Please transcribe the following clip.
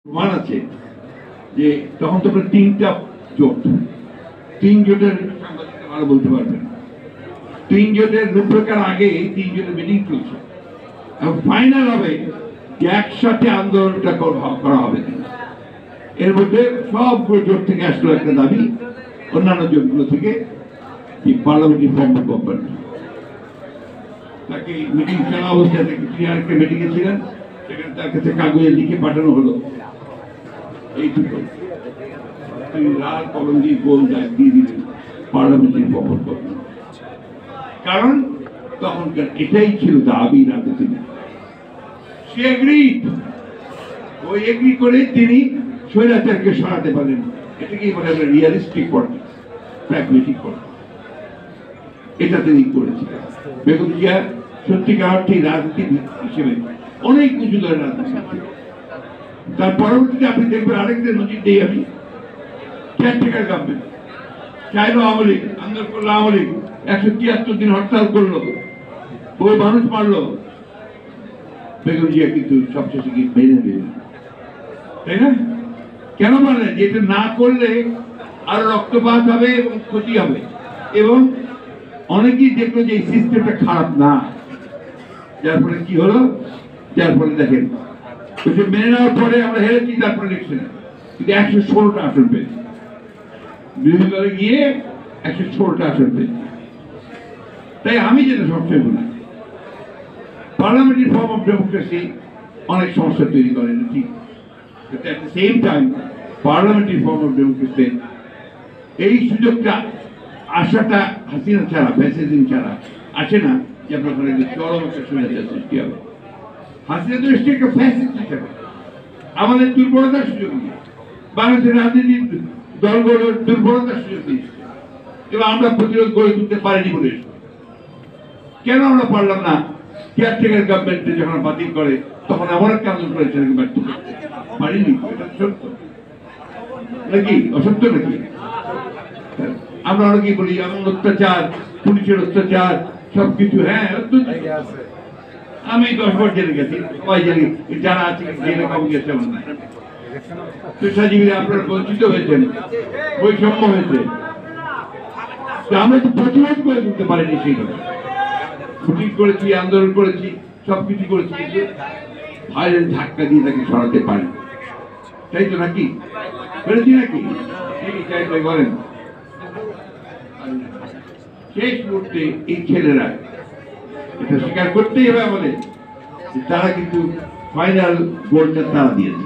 প্রমাণ আছে যে তখন তো তিনটা জোট, তিন জোটের ভালো বলতে পারবেন, তিন জোটের রূপরেখার আগে তিন জোটের মিটিং চলছে এবং ফাইনাল হবে যে একসাথে আন্দোলনটা করা হবে। এর মধ্যে সবগুলো জোট থেকে আসলো একটা দাবি, অন্যান্য জোটগুলো থেকে পার্লামেন্টারি ফর্ম অফ গভর্নমেন্ট। তাকে মিটিং চলা অবস্থায় একটা মিটিংয়ে ছিলেন, সেখানে তার কাছে কাগজে লিখে পাঠানো হলো এই দুটো, লাল কলম দিয়ে গোল দাগ দিয়ে দিলেন পার্লামেন্টারি ফর্ম অফ গভর্নমেন্ট। কারণ তখনকার এটাই ছিল দাবি রাজনীতি। সে এগ্রিড, ওই এগ্রি করে তিনি স্বৈরাচারকে সরাতে পারেন। এটাকেই বলে আমরা রিয়ালিস্টিক পলিটিক্স, প্র্যাগমেটিক পলিটিক্স। এটা তিনি করেছিলেন। বেগম জিয়া সত্যিকার অর্থে রাজনীতি হিসেবে অনেক উঁচু দলের রাজনীতি। তার পরবর্তীতে আপনি দেখবেন আরেকটা নজির দিই আমি, কেয়ারটেকার গভর্নমেন্ট চাইলো আওয়ামী লীগ, আন্দোলন করলো আওয়ামী লীগ, 173 দিন হরতাল করলো, বহু মানুষ মারলো, বেগম জিয়া কিন্তু সবশেষে কি মেনে নিলেন, তাই না? কেন মানলেন? যে এটা না করলে আরো রক্তপাত হবে এবং ক্ষতি হবে, এবং অনেকেই দেখলো যে এই সিস্টেমটা খারাপ না, যার ফলে কি হলো, যার ফলে দেখেন মেনে নেওয়ার পরে আমরা হেরেছি, তারপরে ইলেকশনে কিন্তু 116টা আসন পেয়েছি, বিরোধী দলে গিয়ে 116টা আসন পেয়েছি। তাই আমি যেটা সবচেয়ে বলি, পার্লামেন্টারি ফর্ম অফ ডেমোক্রেসি অনেক সমস্যা তৈরি করে, ঠিক, at the same time parliamentary form of democracy এই সুযোগটা আশাটা হাসিনা ছাড়া, ফ্যাসিজম ছাড়া আসে না, যে আপনার চরম একটা সুবিধা সৃষ্টি হবে। হাসিনা তো এসছে একটা ফ্যাসিস্ট হিসাবে, আমাদের দুর্বলতার সুযোগ নিয়ে বাংলাদেশের রাজনীতির দলগুলোর দুর্বলতার সুযোগ নিয়ে এসছে, এবং আমরা প্রতিরোধ গড়ে তুলতে পারিনি বলে। কেন আমরা পারলাম না? কেয়ারটেকার গভর্নমেন্ট যখন বাতিল করে তখন এমন একটা আন্দোলন করে সেটাকে ব্যর্থ করতে পারিনি। এটা সত্য নাকি অসত্য নাকি? আমরা অনেকেই বলি এমন অত্যাচার, পুলিশের অত্যাচার, সবকিছু। হ্যাঁ, আমি 10 বার জেলে গেছি, সবাই জানি, যারা আছে জেলে কম গেছে এমন না। পেশাজীবীরা আপনারা বঞ্চিত হয়েছেন, বৈষম্য হয়েছে, আমরা তো প্রতিরোধ করে দিতে পারিনি। সেইভাবে শুটিং করেছি, আন্দোলন করেছি, সবকিছু করেছি, কিন্তু ভাইয়ের ধাক্কা দিয়ে তাকে সরাতে পারি, তাই তো নাকি? পেরেছি নাকি? চাই তাই বলেন। শেষ মুহূর্তে এই ছেলেরা এটা স্বীকার করতেই হবে আমাদের, তারা কিন্তু ফাইনাল গোলটা তারা দিয়েছে।